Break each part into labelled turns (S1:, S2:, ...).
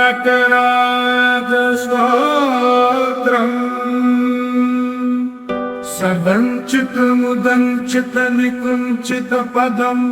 S1: नटराजस्तोत्रम् सदञ्चितमुदञ्चितनिकुञ्चितपदम्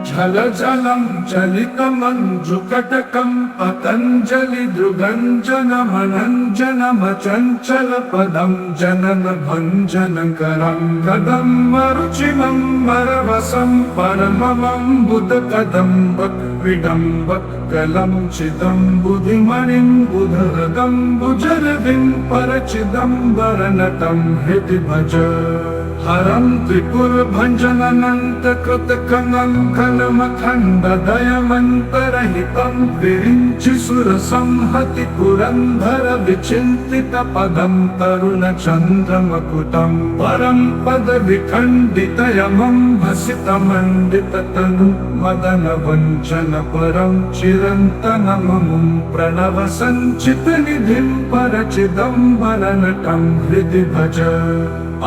S1: झलझलं चलितमञ्जुकटकं पतञ्जलिदृगञ्जनमनञ्जनमचञ्चलपदं जननभञ्जनकरं कदम्बरुचिरं वरवसं परममम्बुदकदम्बक्विडम्बक्कलं चिदम्बुधिमणिं बुधरदम्बुजरविं परचिदम्बरनटं हृदि भज हरं त्रिपुरभञ्जननन्तकृतकनं खलमखण्डदयमन्तरहितं विरिञ्चिसुरसंहति पुरन्धरविचिन्तितपदं तरुणचन्द्रमकुटं परं पदविखण्डितयमं भसितमण्डिततनु मदनवञ्चनपरं चिरन्तनममुं प्रणवसञ्चितनिधिं परचिदम्बरनटं हृदि भज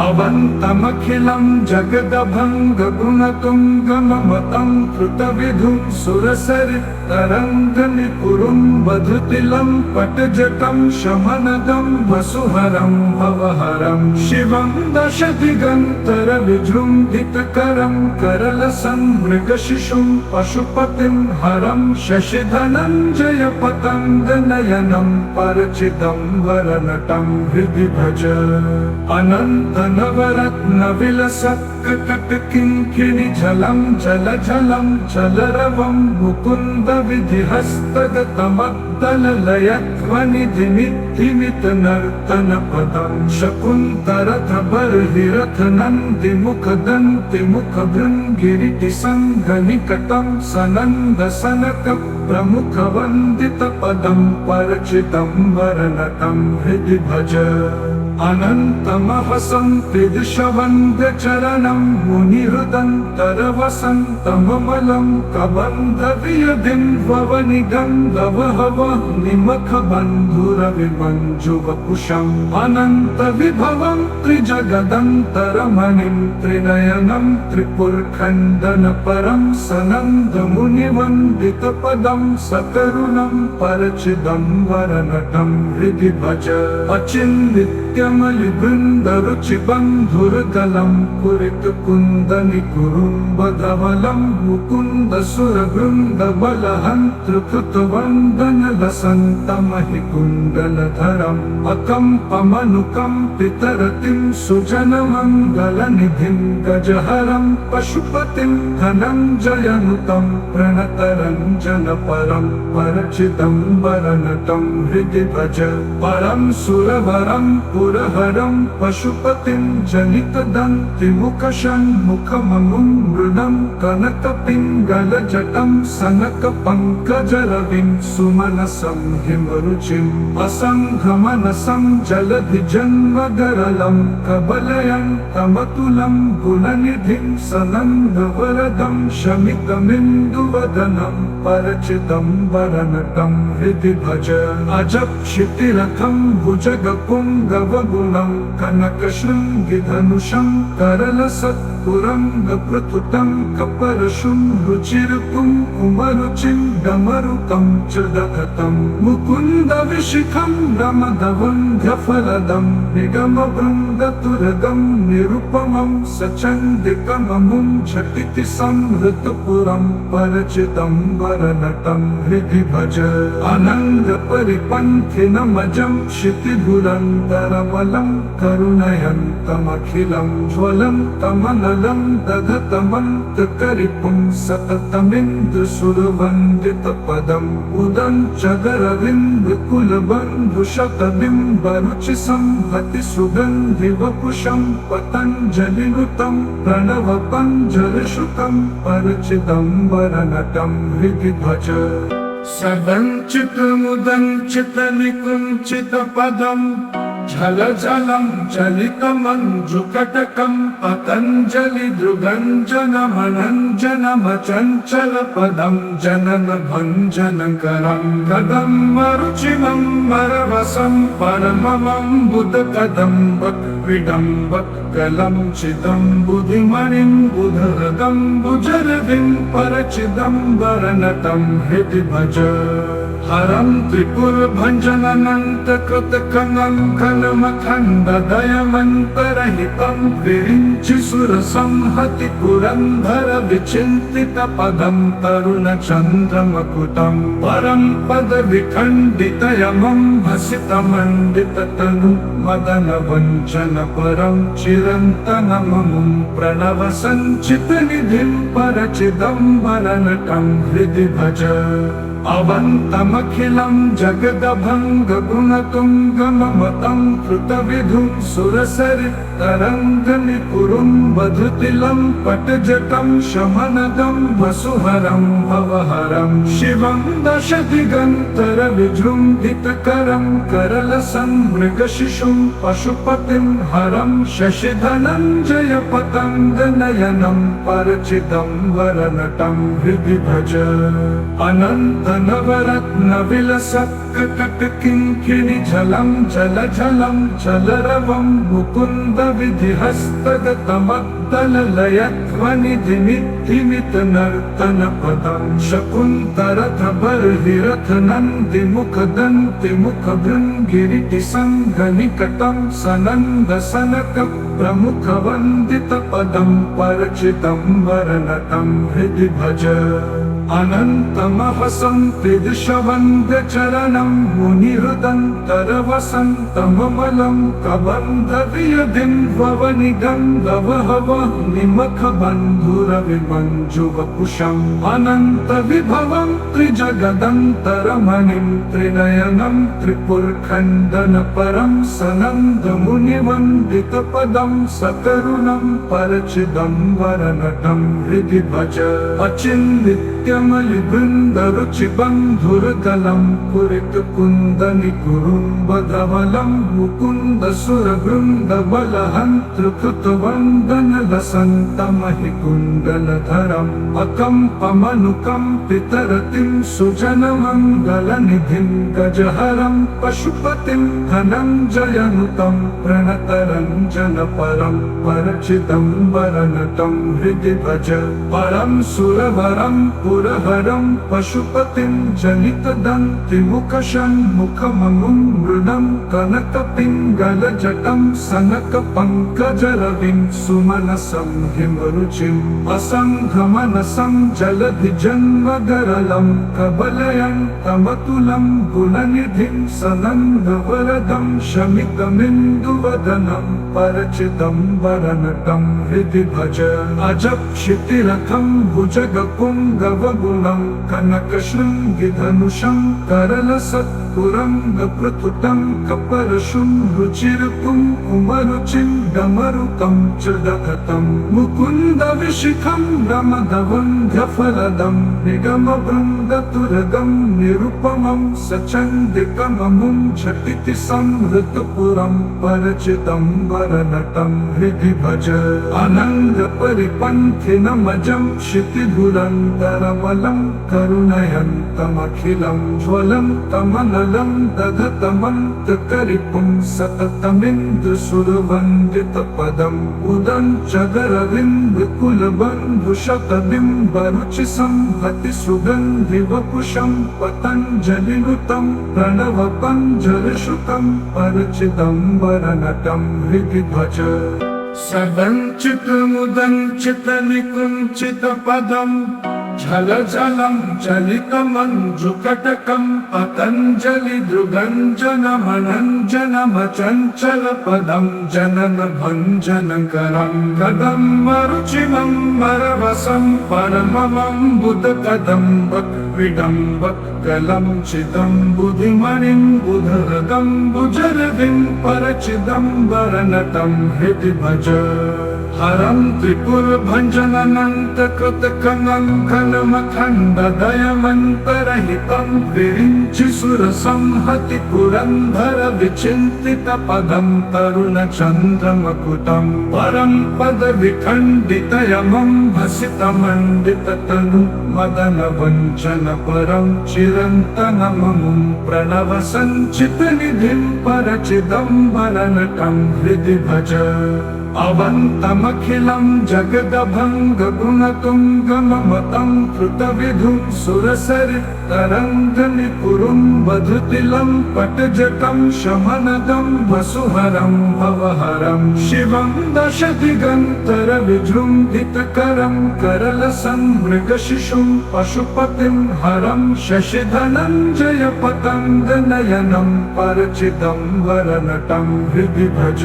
S1: अवन्तमखिलं जगदभङ्गगुणतुङ्गममतं कृतविधुं सुरसरितरङ्गनिपुरुं वधुतिलं पटजटं शमनदं वसुहरं भवहरं शिवं दशदिगन्तरविजृम्भितकरं करलसन्मृगशिशुं पशुपतिं हरं शशिधनञ्जयपतङ्गनयनं परचिदम्बरनटं हृदि भज नवरत्नविलसत्कटककिङ्किणि झलं जलझलं जलरवं मुकुन्दविधिहस्तगतमद्दललयध्वनिधिमित्तिमितनर्तनपदं शकुन्तरथबर्हिरथनन्दिमुखदन्तिमुखभृङ्गिरिटिसङ्घनिकटं सनन्दसनकप्रमुखवन्दितपदं परचिदम्बरनटं हृदि भज अनन्तमहसन्त्रिदिशवन्द्यचरणं मुनिहृदन्तरवसन्तममलं कबन्धवियधिं भवनिगन्धवहवनिमखबन्धुरविमञ्जुवपुषम् अनन्तविभवं त्रिजगदन्तरमणिं त्रिनयनं त्रिपुरखण्डनपरं सनन्दमुनिवन्दितपदं सकरुणं परचिदम्बरनटं हृदि भज अचिन्नित्यमलिबृन्दरुचिबन्धुरदलं पुरितकुन्दनिकुरुम्बधवलं मुकुन्दसुरवृन्दबलहन्तृकृतवन्दनलसन्तमहिकुण्डलधरम् अकम्पमनुकम्पितरतिं सुजनमङ्गलनिधिं गजहरं पशुपतिं धनञ्जयनुतं प्रणतरञ्जनपरं परचिदम्बरनटं हृदि भज परं सुरवरं पुरहरं पशुपतिं जनितदन्तिमुखषण्मुखममुं मृदं कनकपिङ्गलजटं सनकपङ्कजरविं सुमनसं हिमरुचिम् असङ्घमनसं जलधिजन्मगरलं कबलयन्तमतुलं गुणनिधिं सनन्दवरदं शमितमिन्दुवदनं परचिदम्बरनटं हृदि भज अजक्षितिरथं भुजगपुङ्गवगुणं कनकशृङ्गिधनुषं करलसत्पुरङ्गप्रथुतं कपरशुं रुचिरकुङ्कुमरुचिं डमरुकं च दधतं मुकुन्दविशिखं रमदवन्ध्यफलदं निगमवृन्दतुरगं निरुपमं सचण्डिकममुं झटिति संहृतपुरं परचिदम्बरनटं हृदि भज अनङ्गपरिपन्थिनमजं क्षितिधुरन्तरमलं करुणयन्तमखिलं ज्वलन्तमनलं दधतमन्तकरिपुं सततमिन्द्रसुरवन्दितपदम् उदञ्चदरविन्दकुलबन्धुशतबिम्बरुचिसंहति सुगन्धिवपुषं पतञ्जलिनुतं प्रणवपञ्जलशुकं परचिदम्बरनटं हृदि भज सदञ्चितमुदञ्चितनिकुञ्चितपदम् झलझलं चलितमञ्जुकटकं पतञ्जलिदृगञ्जनमनञ्जनमचञ्चलपदं जननभञ्जनकरं कदम्बरुचिरं वरवसं परममम्बुदकदम्बक्विडम्बक्कलं चिदम्बुधिमणिं बुधरदम्बुजरविं परचिदम्बरनटं हृदि भज हरं त्रिपुरभञ्जननन्तकृतकलङ्कनमखण्डदयमन्तरहितं विरिञ्चिसुरसंहति पुरन्दरविचिन्तितपदं तरुणचन्द्रमकुटं परं पदविखण्डितयमं भसितमण्डिततनु मदनवञ्चनपरं चिरन्तनममुं प्रणवसञ्चितनिधिं परचिदम्बरनटं हृदि भज अवन्तमखिलं जगदभङ्गगुणतुङ्गममतं कृतविधुं सुरसरितरङ्गनिपुरुं वधुतिलं पटजटं शमनदं वसुहरं भवहरं शिवं दशदिगन्तरविजृम्भितकरं करलसन्मृगशिशुं पशुपतिं हरं शशिधनञ्जयपतङ्गनयनं परचिदम्बरनटं हृदि भज अनन्तनवरत्नविलसत्कटकिङ्किणिझलं जलझलं जलरवं मुकुन्दविधिहस्तगतमद्दललयध्वनिधिमिद्धिमितनर्तनपदं शकुन्तरथबर्हिरथनन्दिमुखदन्तिमुखभृङ्गिरिटिसङ्घनिकटं सनन्दसनकप्रमुखवन्दितपदं परचिदम्बरनटं हृदि भज अनन्तमहसन्त्रिदिशवन्द्यचरणं मुनिहृदन्तरवसन्तममलं कबन्धवियधिं भवनिगन्धवहनिमखबन्धुरविमञ्जुवपुषम् अनन्तविभवं त्रिजगदन्तरमणिं त्रिनयनं त्रिपुरखण्डनपरं सनन्दमुनिवन्दितपदं सकरुणं परचिदम्बरनटं हृदि भज अचिन्नित्यमलिबृन्दरुचिबन्धुरदलं पुरितकुन्दनिकुरुम्बधवलं मुकुन्दसुरवृन्दबलहन्तृकृतवन्दनलसन्तमहिकुण्डलधरम् अकम्पमनुकम्पितरतिं सुजनमङ्गलनिधिं गजहरं पशुपतिं धनञ्जयनुतं प्रणतरञ्जनपरं परचिदम्बरनटं हृदि भज परं सुरवरं पुरहरं पशुपतिं जनितदन्तिमुखषण्मुखममुं मृडं कनकपिङ्गलजटं सनकपङ्कजरविं सुमनसं हिमरुचिम् असङ्घमनसं जलधिजन्मगरलं कबलयन्तमतुलं गुणनिधिं सनन्दवरदं शमितमिन्दुवदनं परचिदम्बरनटं हृदि भज अजक्षितिरथं भुजगपुङ्गवगुणं कनकशृङ्गिधनुषं करलसत्पुरङ्गप्रतुटं कपरशुं रुचिरपुं कुमरुचिं डमरुकं च दधतं मुकुन्दविशिखं रमदवन्ध्यफलदं निगमवृन्दतुरगं निरुपमं सचण्डिकममुं झटिति संहृतपुरं परचिदम्बरनटं हृदि भज अनङ्गपरिपन्थिनमजं क्षितिधुरन्तरमलं करुणयन्तमखिलं ज्वलन्तमनलं दधतमन्तकरिपुं सततमिन्द्रसुरवन्दितपदम् उदञ्चगरविन्दकुलबन्धुशतबिम्बरुचिसंहति सुगन्धिवपुषं पतञ्जलिनुतं प्रणवपञ्जलश्रुतं परचिदम्बरनटं हृदि भज सदञ्चितमुदञ्चितनिकुञ्चितपदं झलझलं चलितमञ्जुकटकं पतञ्जलिदृगञ्जनमनञ्जनमचञ्चलपदं जननभञ्जनकरं कदम्बरुचिनं मरवसं परममम्बुदकदम्बक्विडम्बक्कलं चिदम्बुधिमणिं बुधरदम्बुजरविं परचिदम्बरनटं हृदि भज हरं त्रिपुरभञ्जननन्तकृतकलङ्कनमखण्डदयमन्तरहितं विरिञ्चिसुरसंहति पुरन्दरविचिन्तितपदं तरुणचन्द्रमकुटं परं पदविखण्डितयमं भसितमण्डिततनु मदनवञ्चनपरं चिरन्तनममुं प्रणवसञ्चितनिधिं परचिदम्बरनटं हृदि भज अवन्तमखिलं जगदभङ्गगुणतुङ्गममतं कृतविधुं सुरसरितरङ्गनिपुरुं वधुतिलं पटजटं शमनदं वसुहरं भवहरं शिवं दशदिगन्तरविजृम्भितकरं करलसन्मृगशिशुं पशुपतिं हरं शशिधनञ्जयपतङ्गनयनं परचिदम्बरनटं हृदि भज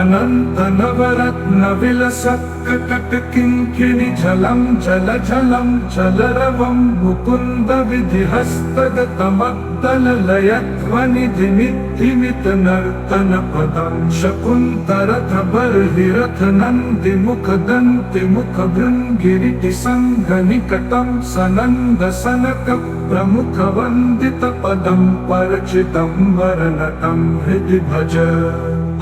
S1: अनन्तनवरत्नविलसत्कटककिङ्किणिझलं जलझलं जलरवं मुकुन्दविधिहस्तगतमद्दललयध्वनिधिमिद्धिमितनर्तनपदं शकुन्तरधबर्हिरथनन्दिमुखदन्तिमुखभृङ्गिरिटिसङ्घनिकटं सनन्दसनकप्रमुखवन्दितपदं परचिदम्बरनटं हृदि भज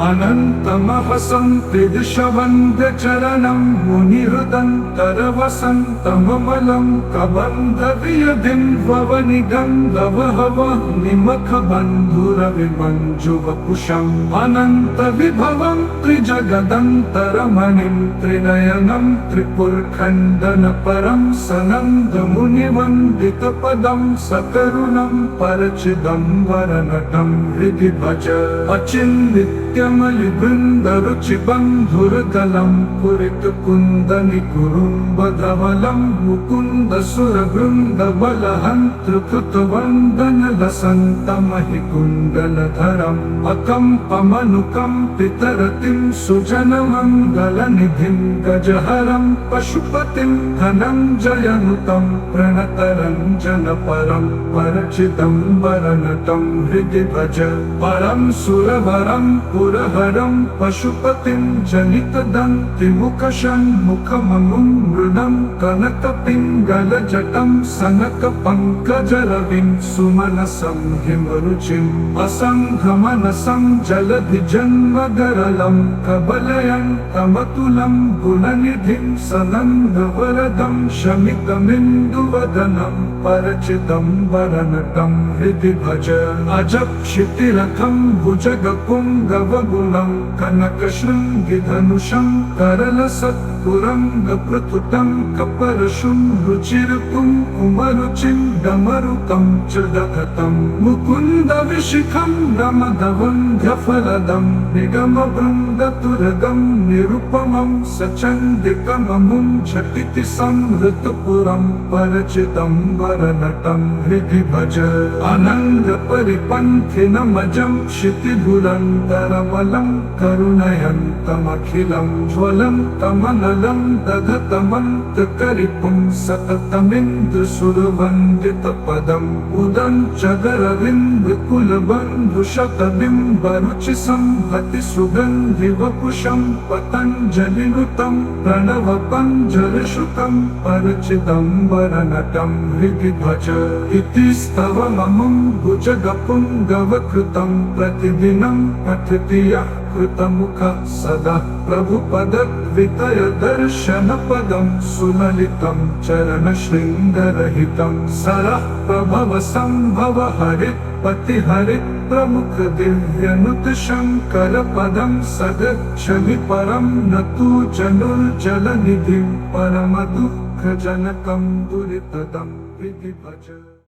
S1: अनन्तमहसन्त्रिदिशवन्द्यचरणं मुनिहृदन्तरवसन्तममलं कबन्धवियधिं भवनिगन्धवहवनिमखबन्धुरविमञ्जुवपुषम् अनन्तविभवं त्रिजगदन्तरमणिं त्रिनयनं त्रिपुरखण्डनपरं सनन्दमुनिवन्दितपदं सकरुणं परचिदम्बरनटं हृदि भज अचिन्नित्यमलिबृन्दरुचिबन्धुरदलं पुरितकुन्दनिकुरुम्बधवलं मुकुन्दसुरवृन्दबलहन्तृकृतवन्दनलसन्तमहिकुण्डलधरम् अकम्पमनुकम्पितरतिं सुजनमङ्गलनिधिं गजहरं पशुपतिं धनञ्जयनुतं प्रणतरञ्जनपरं परचिदम्बरनटं हृदि भज परं सुरवरं पुरहरं पशुपतिं जनितदन्तिमुखषण्मुखममुं मृदं कनकपिङ्गलजटं सनकपङ्कजरविं सुमनसं हिमरुचिम् असङ्घमनसं जलधिजन्मगरलं कबलयन्तमतुलं गुणनिधिं सनन्दवरदं शमितमिन्दुवदनं परचिदम्बरनटं हृदि भज अजक्षितिरथं भुजगपुङ्गवगुणं कनकशृङ्गिधनुषं करलसत्पुरङ्गप्रतुटं कपरशुं रुचिरकुङ्कुमरुचिं डमरुकं च दधतं मुकुन्दविशिखं रमदवन्ध्यफलदं निगमवृन्दतुरगं निरुपमं सचण्डिकममुं झटिति संहृतपुरं परचिदम्बरनटं हृदि भज अनङ्गपरिपन्थिनमजं क्षितिधुरन्तरमलं करुणयन्तमखिलं ज्वलं तमनलं दधतमन्तकरिपुं सततमिन्द्रसुरवन्दितपदम् उदञ्चगरविन्दकुलबन्धुशतबिम्बरुचिसंहति सुगन्धिवपुषं पतञ्जलिनुतं प्रणवपञ्जलश्रुतं परचिदम्बरनटं हृदि भज इति स्तवममुं भुजगपुङ्गवकृतं प्रतिदिनं पठति यः कृतमुखः सदा प्रभुपदद्वितयदर्शनपदं सुललितं चरणशृङ्गरहितं सरः प्रभवसम्भव हरित्पतिहरित् प्रमुख दिव्यनुतशङ्करपदं सगच्छमि परं न तु जनुर्जलनिधिं परमदुःखजनकं दुरितदं हृदि भज।